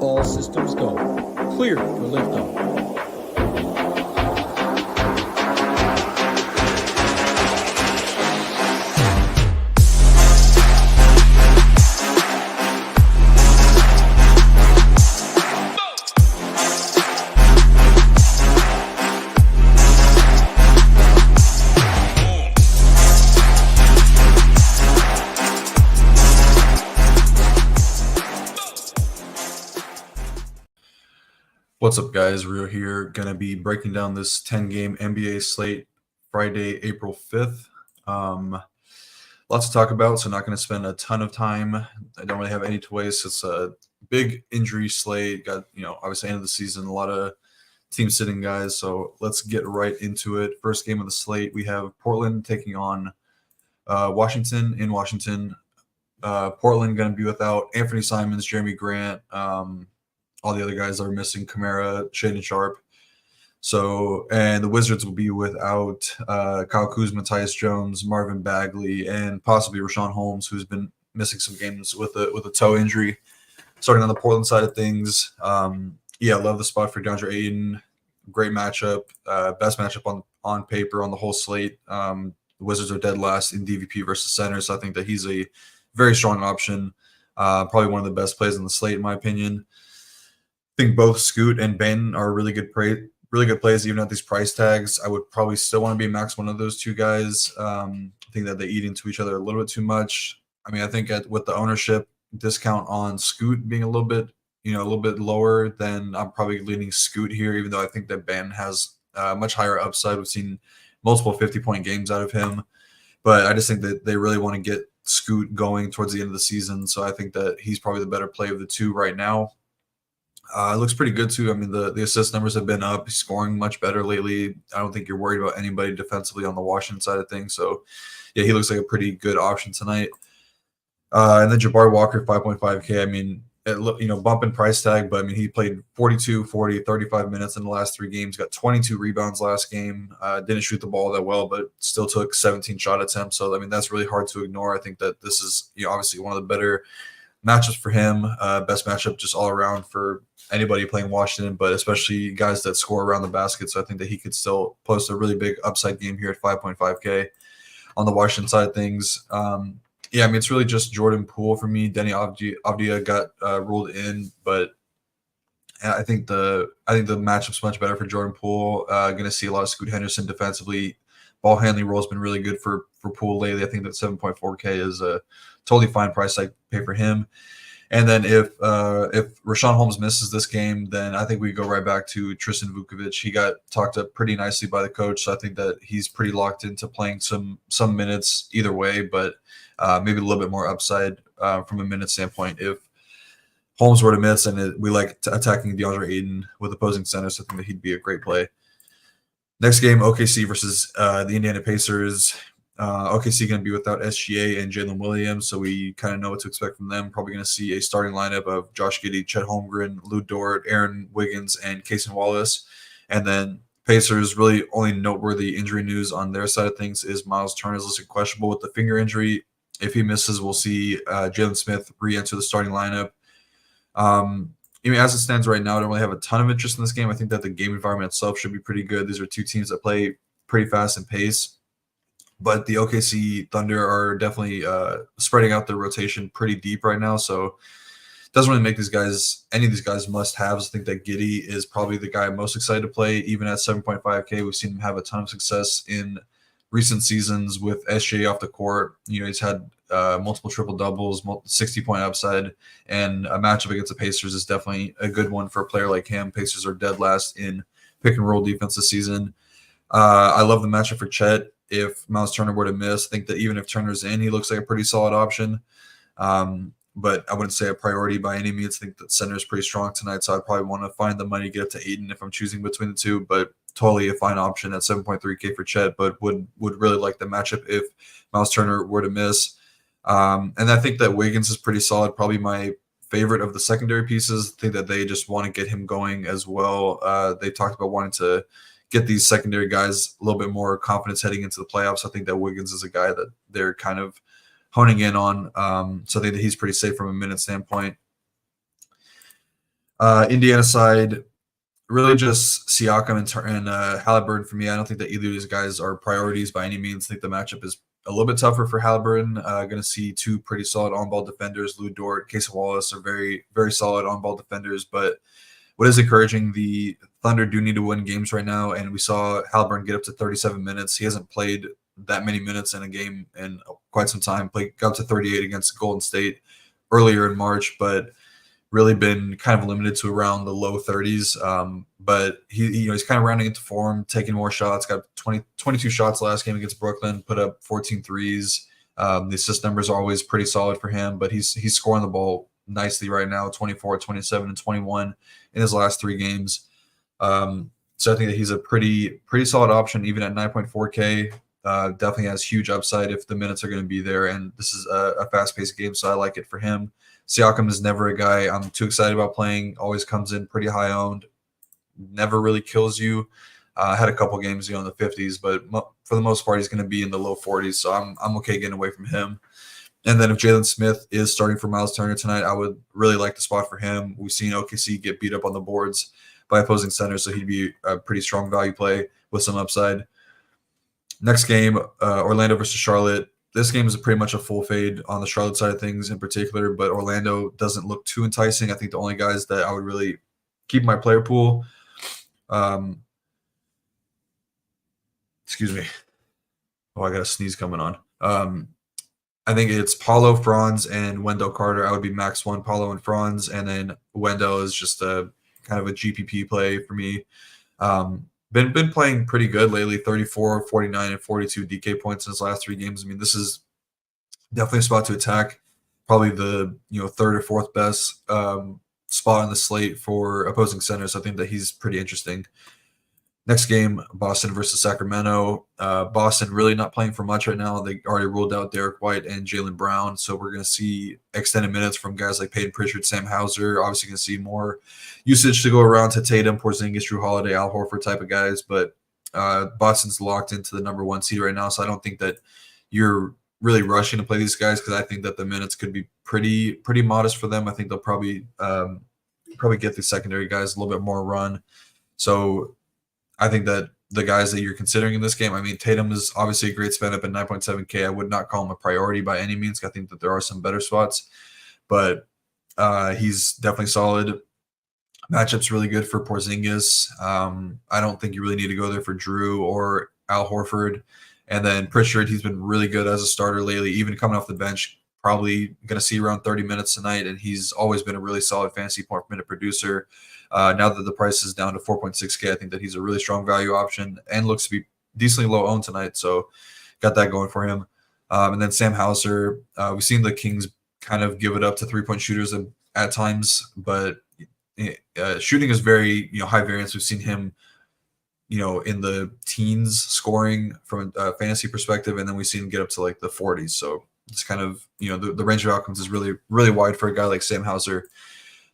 All systems go. Clear for liftoff. What's up, guys? Rio here. Gonna be breaking down this 10-game NBA slate Friday, April 5th. Lots to talk about, so not going to spend a ton of time. I don't really have any to waste. It's a big injury slate. Got, obviously end of the season, a lot of team sitting guys. So let's get right into it. First game of the slate, we have Portland taking on Washington in Washington. Portland going to be without Anthony Simons, Jeremy Grant. All the other guys are missing, Kamara, Shaedon Sharp. So, and the Wizards will be without Kyle Kuzma, Tyus Jones, Marvin Bagley, and possibly Rashawn Holmes, who's been missing some games with a toe injury. Starting on the Portland side of things, love the spot for DeAndre Ayton. Great matchup, best matchup on paper on the whole slate. The Wizards are dead last in DVP versus center, so I think that he's a very strong option. Probably one of the best plays on the slate, in my opinion. I think both Scoot and Ben are really good plays, even at these price tags. I would probably still want to be max one of those two guys. I think that they eat into each other a little bit too much. I mean, I think with the ownership discount on Scoot being a little bit lower, then I'm probably leaning Scoot here, even though I think that Ben has much higher upside. We've seen multiple 50-point games out of him, but I just think that they really want to get Scoot going towards the end of the season. So I think that he's probably the better play of the two right now. It looks pretty good too. I mean, the assist numbers have been up. He's scoring much better lately. I don't think you're worried about anybody defensively on the Washington side of things. So, yeah, he looks like a pretty good option tonight. And then Jabari Walker, 5.5K. I mean, bumping price tag, but I mean, he played 42, 40, 35 minutes in the last three games. Got 22 rebounds last game. Didn't shoot the ball that well, but still took 17 shot attempts. So, I mean, that's really hard to ignore. I think that this is, obviously one of the better matchups for him. Best matchup just all around for anybody playing Washington, but especially guys that score around the basket. So I think that he could still post a really big upside game here at 5.5K on the Washington side of things. I mean, it's really just Jordan Poole for me. Denny Avdia got ruled in, but I think the matchup's much better for Jordan Poole. Going to see a lot of Scoot Henderson defensively. Ball handling role has been really good for Poole lately. I think that 7.4K is a totally fine price I pay for him. And then if Rashawn Holmes misses this game, then I think we go right back to Tristan Vukovic. He got talked up pretty nicely by the coach, so I think that he's pretty locked into playing some minutes either way, but maybe a little bit more upside from a minute standpoint if Holmes were to miss, and we like attacking DeAndre Ayton with opposing centers, so I think that he'd be a great play. Next game, OKC versus the Indiana Pacers. OKC going to be without SGA and Jalen Williams, so we kind of know what to expect from them. Probably going to see a starting lineup of Josh Giddey, Chet Holmgren, Lou Dort, Aaron Wiggins, and Cason Wallace. And then Pacers, really only noteworthy injury news on their side of things is Miles Turner is listed questionable with the finger injury. If he misses, we'll see Jalen Smith re-enter the starting lineup. As it stands right now, I don't really have a ton of interest in this game. I think that the game environment itself should be pretty good. These are two teams that play pretty fast and pace. But the OKC Thunder are definitely spreading out their rotation pretty deep right now. So it doesn't really make any of these guys must-haves. I think that Giddey is probably the guy I'm most excited to play. Even at 7.5K, we've seen him have a ton of success in recent seasons with SGA off the court. He's had multiple triple-doubles, 60-point upside, and a matchup against the Pacers is definitely a good one for a player like him. Pacers are dead last in pick-and-roll defense this season. I love the matchup for Chet. If Miles Turner were to miss, I think that even if Turner's in, he looks like a pretty solid option. But I wouldn't say a priority by any means. I think that center is pretty strong tonight, so I'd probably want to find the money to get up to Ayton if I'm choosing between the two. But totally a fine option at 7.3K for Chet, but would really like the matchup if Miles Turner were to miss. And I think that Wiggins is pretty solid, probably my favorite of the secondary pieces. I think that they just want to get him going as well. They talked about wanting to get these secondary guys a little bit more confidence heading into the playoffs. I think that Wiggins is a guy that they're kind of honing in on. So I think that he's pretty safe from a minute standpoint. Indiana side, really just Siakam and Halliburton for me. I don't think that either of these guys are priorities by any means. I think the matchup is a little bit tougher for Halliburton. Going to see two pretty solid on-ball defenders. Lou Dort, Casey Wallace are very, very solid on-ball defenders. But what is encouraging, the Thunder do need to win games right now, and we saw Halliburton get up to 37 minutes. He hasn't played that many minutes in a game in quite some time. Got up to 38 against Golden State earlier in March, but really been kind of limited to around the low 30s. But he's kind of rounding into form, taking more shots. Got 22 shots last game against Brooklyn, put up 14 threes. The assist numbers are always pretty solid for him, but he's scoring the ball nicely right now, 24, 27, and 21 in his last 3 games. So I think that he's a pretty solid option, even at 9.4K. Definitely has huge upside if the minutes are going to be there, and this is a fast-paced game, so I like it for him. Siakam is never a guy I'm too excited about playing. Always comes in pretty high owned. Never really kills you. Had a couple games, in the 50s, but for the most part, he's going to be in the low 40s. So I'm okay getting away from him. And then if Jalen Smith is starting for Miles Turner tonight, I would really like the spot for him. We've seen OKC get beat up on the boards by opposing centers, so he'd be a pretty strong value play with some upside. Next game, Orlando versus Charlotte. This game is pretty much a full fade on the Charlotte side of things in particular, but Orlando doesn't look too enticing. I think the only guys that I would really keep in my player pool, excuse me. Oh, I got a sneeze coming on. I think it's Paulo, Franz, and Wendell Carter. I would be max 1 Paulo and Franz, and then Wendell is just a kind of a GPP play for me. Been playing pretty good lately, 34, 49, and 42 DK points in his last 3 games. I mean, this is definitely a spot to attack. Probably the third or fourth best spot on the slate for opposing centers. So I think that he's pretty interesting. Next game, Boston versus Sacramento. Boston really not playing for much right now. They already ruled out Derek White and Jaylen Brown. So we're going to see extended minutes from guys like Peyton Pritchard, Sam Hauser. Obviously going to see more usage to go around to Tatum, Porzingis, Drew Holiday, Al Horford type of guys. But Boston's locked into the number 1 seed right now. So I don't think that you're really rushing to play these guys because I think that the minutes could be pretty modest for them. I think they'll probably get the secondary guys a little bit more run. So I think that the guys that you're considering in this game, I mean, Tatum is obviously a great spend up at 9.7K. I would not call him a priority by any means. I think that there are some better spots, but he's definitely solid. Matchup's really good for Porzingis. I don't think you really need to go there for Drew or Al Horford. And then Pritchard, he's been really good as a starter lately, even coming off the bench. Probably going to see around 30 minutes tonight, and he's always been a really solid fantasy point per minute producer. Now that the price is down to 4.6K, I think that he's a really strong value option and looks to be decently low owned tonight. So got that going for him. And then Sam Hauser, we've seen the Kings kind of give it up to 3-point shooters at times, but shooting is very high variance. We've seen him in the teens scoring from a fantasy perspective, and then we've seen him get up to like the 40s. So it's kind of the range of outcomes is really wide for a guy like Sam Hauser.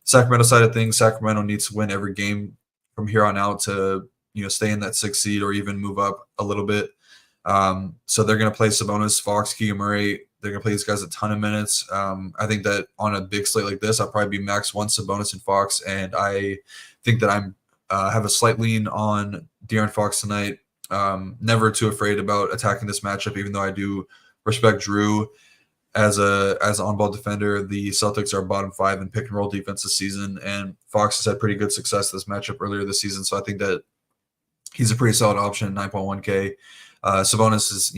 Sacramento side of things, Sacramento needs to win every game from here on out to stay in that 6th seed or even move up a little bit. So they're going to play Sabonis, Fox, Keegan Murray. They're going to play these guys a ton of minutes. I think that on a big slate like this, I'll probably be max 1 Sabonis and Fox, and I think that I'm have a slight lean on De'Aaron Fox tonight. Never too afraid about attacking this matchup, even though I do respect Drew as an on-ball defender. The Celtics are bottom 5 in pick and roll defense this season, and Fox has had pretty good success this matchup earlier this season. So I think that he's a pretty solid option at 9.1K. Sabonis is,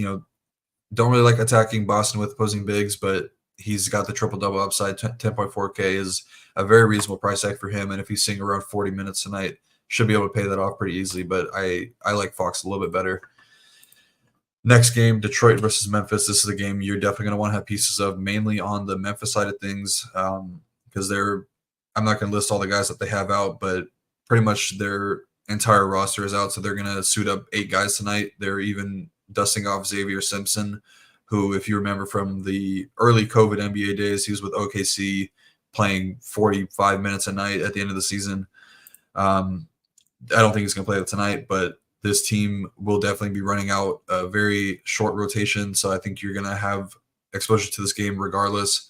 don't really like attacking Boston with opposing bigs, but he's got the triple-double upside. 10.4K is a very reasonable price tag for him, and if he's seeing around 40 minutes tonight, should be able to pay that off pretty easily. But I like Fox a little bit better. Next game, Detroit versus Memphis. This is a game you're definitely going to want to have pieces of, mainly on the Memphis side of things, because I'm not going to list all the guys that they have out, but pretty much their entire roster is out, so they're going to suit up 8 guys tonight. They're even dusting off Xavier Simpson, who, if you remember from the early COVID NBA days, he was with OKC playing 45 minutes a night at the end of the season. I don't think he's going to play it tonight, but this team will definitely be running out a very short rotation, so I think you're going to have exposure to this game regardless.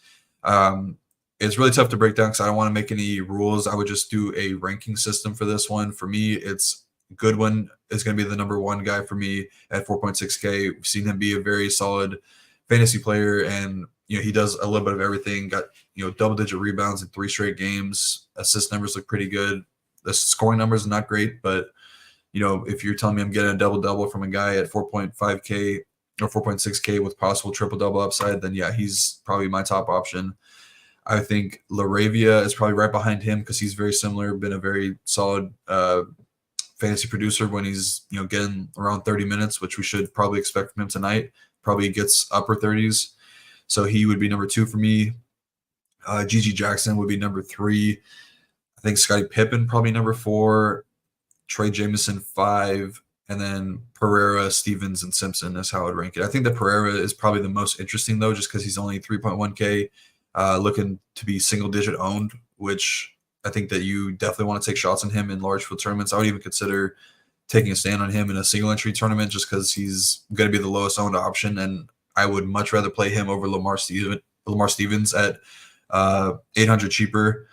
it's really tough to break down because I don't want to make any rules. I would just do a ranking system for this one. For me, it's Goodwin is going to be the number one guy for me at 4.6K. We've seen him be a very solid fantasy player, and he does a little bit of everything. Got double-digit rebounds in 3 straight games. Assist numbers look pretty good. The scoring numbers are not great, but if you're telling me I'm getting a double-double from a guy at 4.5K or 4.6K with possible triple-double upside, then yeah, he's probably my top option. I think Laravia is probably right behind him because he's very similar, been a very solid fantasy producer when he's getting around 30 minutes, which we should probably expect from him tonight. Probably gets upper 30s. So he would be number 2 for me. Gigi Jackson would be number 3. I think Scottie Pippen probably number 4. Trey Jameson 5. And then Pereira, Stevens, and Simpson is how I would rank it. I think that Pereira is probably the most interesting, though, just because he's only 3.1K, looking to be single-digit owned, which I think that you definitely want to take shots on him in large field tournaments. I would even consider taking a stand on him in a single-entry tournament just because he's going to be the lowest owned option, and I would much rather play him over Lamar Stevens at 800 cheaper.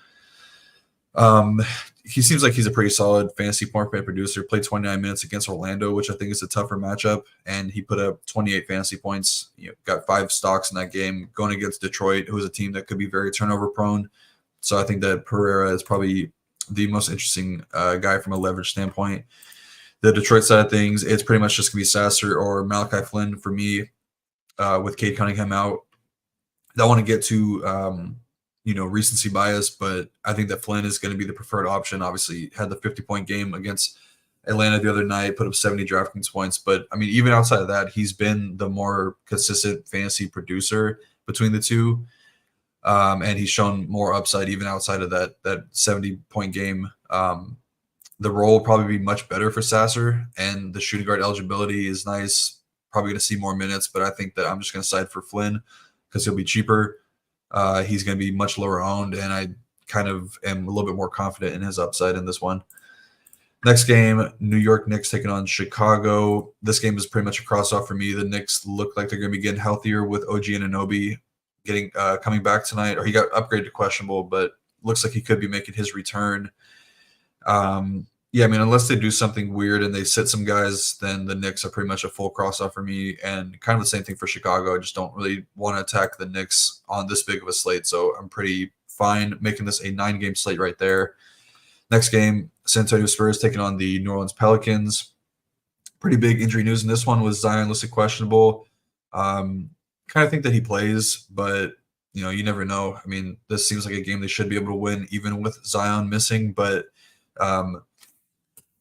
He seems like he's a pretty solid fantasy point per producer. Played 29 minutes against Orlando, which I think is a tougher matchup, and he put up 28 fantasy points. Got 5 stocks in that game going against Detroit, who is a team that could be very turnover prone. So I think that Pereira is probably the most interesting guy from a leverage standpoint. The Detroit side of things, it's pretty much just going to be Sasser or Malachi Flynn for me with Cade Cunningham out. I don't want to get to recency bias, but I think that Flynn is going to be the preferred option. Obviously, had the 50-point game against Atlanta the other night, put up 70 DraftKings points. But, I mean, even outside of that, he's been the more consistent fantasy producer between the two. And he's shown more upside even outside of that 70-point game. The role will probably be much better for Sasser, and the shooting guard eligibility is nice. Probably going to see more minutes, but I think that I'm just going to side for Flynn because he'll be cheaper. He's going to be much lower owned, and I kind of am a little bit more confident in his upside in this one. Next game, New York Knicks taking on Chicago. This game is pretty much a cross-off for me. The Knicks look like they're going to be getting healthier with OG Anunoby coming back tonight, or he got upgraded to questionable, but looks like he could be making his return. Unless they do something weird and they sit some guys, then the Knicks are pretty much a full cross-off for me, and kind of the same thing for Chicago. I just don't really want to attack the Knicks on this big of a slate, so I'm pretty fine making this a 9-game slate right there. Next game, San Antonio Spurs taking on the New Orleans Pelicans. Pretty big injury news in this one was Zion listed questionable. Kind of think that he plays, but you never know. I mean, this seems like a game they should be able to win even with Zion missing, but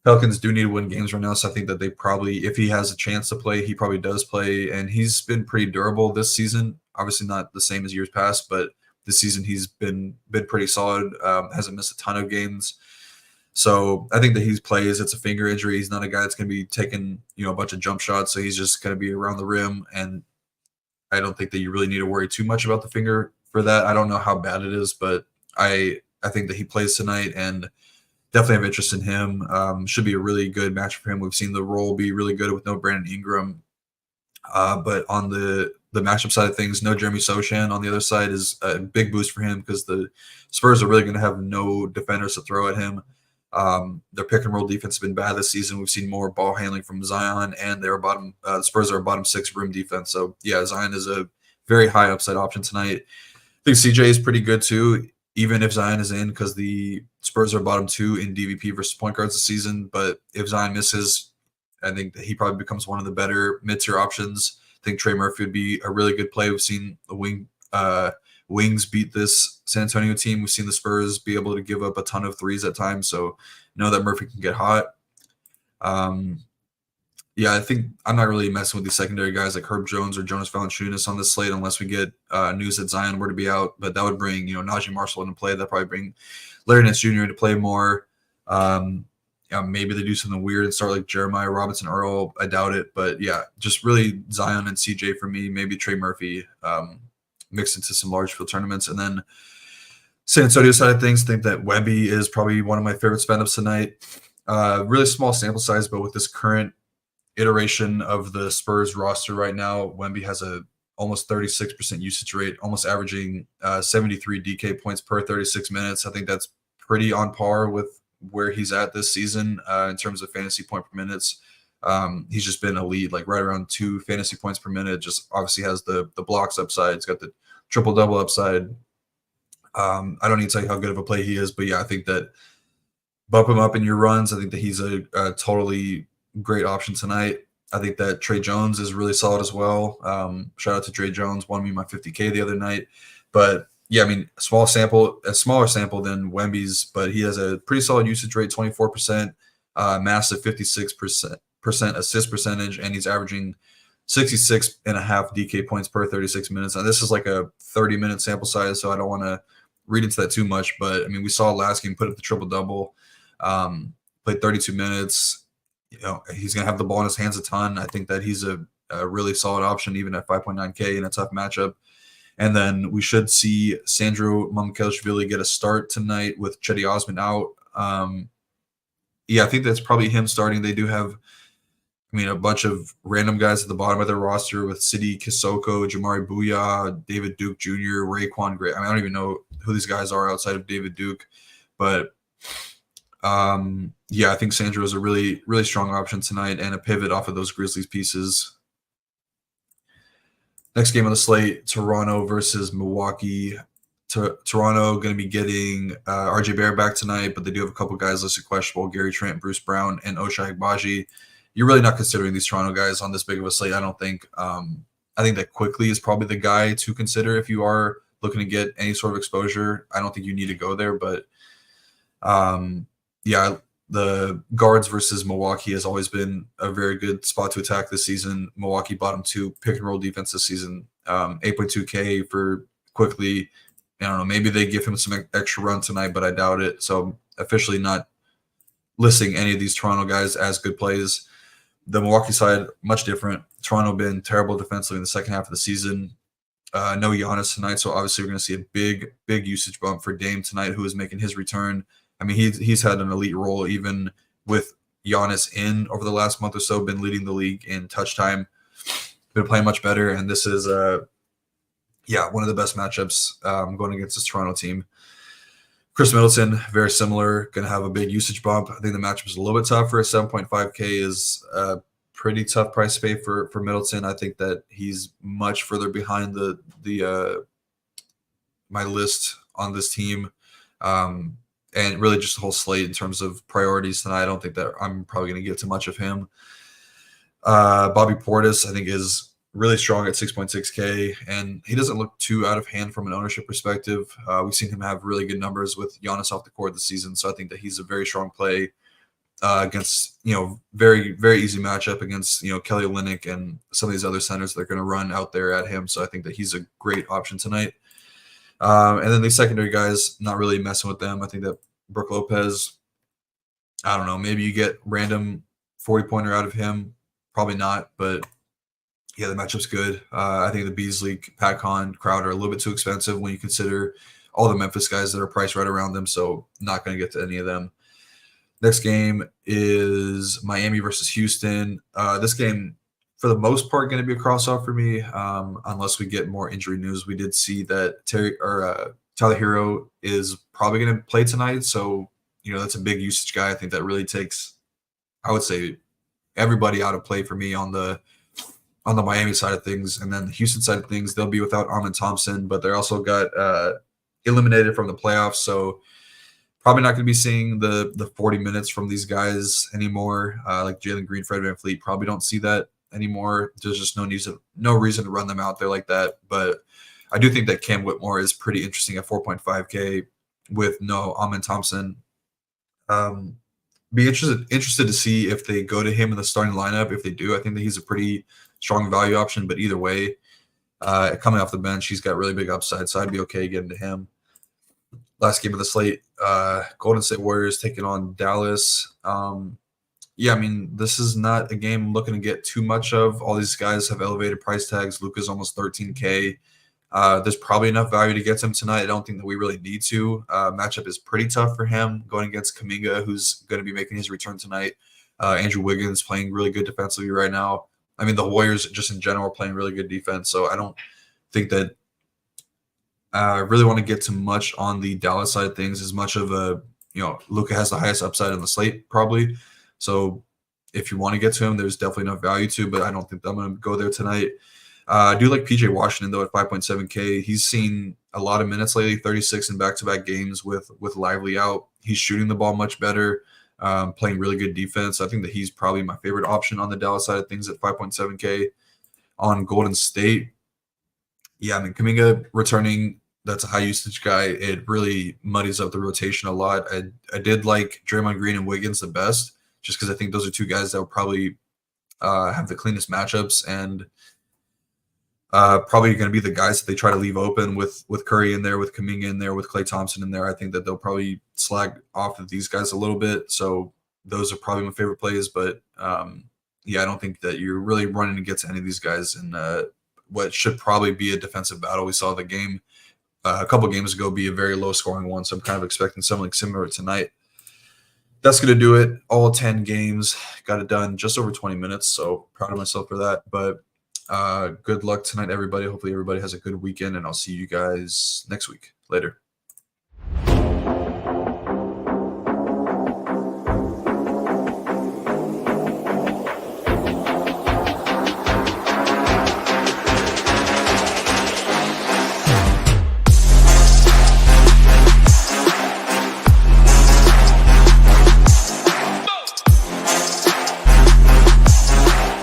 Pelicans do need to win games right now, so I think that they probably, if he has a chance to play, he probably does play, and he's been pretty durable this season. Obviously not the same as years past, but this season he's been pretty solid, hasn't missed a ton of games. So I think that he plays. It's a finger injury. He's not a guy that's going to be taking a bunch of jump shots, so he's just going to be around the rim, and I don't think that you really need to worry too much about the finger for that. I don't know how bad it is, but I think that he plays tonight, and definitely have interest in him. Should be a really good match for him. We've seen the role be really good with no Brandon Ingram. But on the matchup side of things, no Jeremy Sochan on the other side is a big boost for him because the Spurs are really going to have no defenders to throw at him. Their pick and roll defense has been bad this season. We've seen more ball handling from Zion, and the Spurs are a bottom 6 rim defense. So yeah, Zion is a very high upside option tonight. I think CJ is pretty good too, even if Zion is in, because the Spurs are bottom 2 in DVP versus point guards this season. But if Zion misses, I think that he probably becomes one of the better mid-tier options. I think Trey Murphy would be a really good play. We've seen the Wings beat this San Antonio team. We've seen the Spurs be able to give up a ton of threes at times, so know that Murphy can get hot. I think I'm not really messing with these secondary guys like Herb Jones or Jonas Valanciunas on this slate unless we get news that Zion were to be out. But that would bring Najee Marshall into play. That probably bring Larry Nance Jr. into play more. Maybe they do something weird and start like Jeremiah Robinson Earl. I doubt it, but yeah, just really Zion and CJ for me. Maybe Trey Murphy mixed into some large field tournaments, and then San Antonio side of things, think that Wemby is probably one of my favorite spend ups tonight. Really small sample size, but with this current iteration of the Spurs roster right now, Wemby has a almost 36% usage rate, almost averaging 73 DK points per 36 minutes. I think that's pretty on par with where he's at this season in terms of fantasy point per minutes. He's just been elite, like right around 2 fantasy points per minute. Just obviously has the blocks upside. He's got the triple double upside. I don't need to tell you how good of a play he is, but yeah, I think that bump him up in your runs. I think that he's a totally great option tonight. I think that Trey Jones is really solid as well. Shout out to Trey Jones, won me my 50K the other night. But yeah, I mean, a smaller sample than Wemby's, but he has a pretty solid usage rate, 24%, massive 56% assist percentage, and he's averaging 66.5 DK points per 36 minutes. Now, this is like a 30-minute sample size, so I don't want to read into that too much. But I mean, we saw last game put up the triple double, played 32 minutes. You know, he's going to have the ball in his hands a ton. I think that he's a really solid option, even at 5.9K in a tough matchup. And then we should see Sandro Mamukelashvili get a start tonight with Chetty Osman out. Yeah, I think that's probably him starting. They do have, I mean, a bunch of random guys at the bottom of their roster with Sidi Kisoko, Jamari Booyah, David Duke Jr., Raekwon Gray. I mean, I don't even know who these guys are outside of David Duke. But yeah, I think Sandro is a really, really strong option tonight and a pivot off of those Grizzlies pieces. Next game on the slate, Toronto versus Milwaukee. Toronto going to be getting RJ Barrett back tonight, but they do have a couple guys listed questionable: Gary Trent, Bruce Brown, and Ochai Agbaji. You're really not considering these Toronto guys on this big of a slate, I don't think. I think that Quickly is probably the guy to consider if you are looking to get any sort of exposure. I don't think you need to go there, but yeah, the guards versus Milwaukee has always been a very good spot to attack this season. Milwaukee bottom 2 pick and roll defense this season. 8.2K for Quickly. I don't know, maybe they give him some extra run tonight, but I doubt it. So officially not listing any of these Toronto guys as good plays. The Milwaukee side, much different. Toronto been terrible defensively in the second half of the season. No Giannis tonight, so obviously we're going to see a big usage bump for Dame tonight, who is making his return. I mean, he's had an elite role even with Giannis in over the last month or so, been leading the league in touch time, been playing much better, and this is one of the best matchups going against this Toronto team. Chris Middleton, very similar, going to have a big usage bump. I think the matchup is a little bit tougher. 7.5K is a pretty tough price to pay for Middleton. I think that he's much further behind the my list on this team, and really just the whole slate in terms of priorities tonight. I don't think that I'm probably going to get too much of him. Bobby Portis, I think, is really strong at 6.6K, and he doesn't look too out of hand from an ownership perspective. We've seen him have really good numbers with Giannis off the court this season, so I think that he's a very strong play against, very, very easy matchup against, Kelly Olynyk and some of these other centers that are going to run out there at him. So I think that he's a great option tonight. And then the secondary guys, not really messing with them. I think that Brook Lopez, I don't know, maybe you get random 40-pointer out of him. Probably not, but yeah, the matchup's good. I think the Beasley, Pat Con, Crowder are a little bit too expensive when you consider all the Memphis guys that are priced right around them, so not going to get to any of them. Next game is Miami versus Houston. This game, for the most part, going to be a cross-off for me, unless we get more injury news. We did see that Tyler Hero is probably going to play tonight, so that's a big usage guy. I think that really takes, I would say, everybody out of play for me on the Miami side of things. And then the Houston side of things, they'll be without Amen Thompson, but they're also got eliminated from the playoffs, so probably not going to be seeing the 40 minutes from these guys anymore. Like Jalen Green, Fred VanVleet, probably don't see that anymore. There's just no reason to run them out there like that. But I do think that Cam Whitmore is pretty interesting at 4.5K with no Amen Thompson. Be interested to see if they go to him in the starting lineup. If they do, I think that he's a pretty strong value option. But either way, coming off the bench, he's got really big upside, so I'd be okay getting to him. Last game of the slate, Golden State Warriors taking on Dallas. Yeah, I mean, this is not a game I'm looking to get too much of. All these guys have elevated price tags. Luka's almost 13K. There's probably enough value to get to him tonight. I don't think that we really need to. Matchup is pretty tough for him going against Kuminga, who's going to be making his return tonight. Andrew Wiggins playing really good defensively right now. I mean, the Warriors just in general are playing really good defense. So I don't think that I really want to get too much on the Dallas side of things. As much of a, Luka has the highest upside on the slate probably. So if you want to get to him, there's definitely enough value to, but I don't think I'm going to go there tonight. I do like PJ Washington though at 5.7K. He's seen a lot of minutes lately, 36 in back-to-back games with Lively out. He's shooting the ball much better, playing really good defense. I think that he's probably my favorite option on the Dallas side of things at 5.7K. On Golden State, yeah, I mean Kuminga returning. That's a high usage guy. It really muddies up the rotation a lot. I did like Draymond Green and Wiggins the best, just because I think those are two guys that will probably have the cleanest matchups and probably going to be the guys that they try to leave open with Curry in there, with Kuminga in there, with Klay Thompson in there. I think that they'll probably slag off of these guys a little bit. So those are probably my favorite plays. But yeah, I don't think that you're really running to get to any of these guys in what should probably be a defensive battle. We saw the game a couple games ago be a very low scoring one. So I'm kind of expecting something similar tonight. That's going to do it. All 10 games. Got it done just over 20 minutes. So proud of myself for that. But good luck tonight, everybody. Hopefully everybody has a good weekend, and I'll see you guys next week. Later.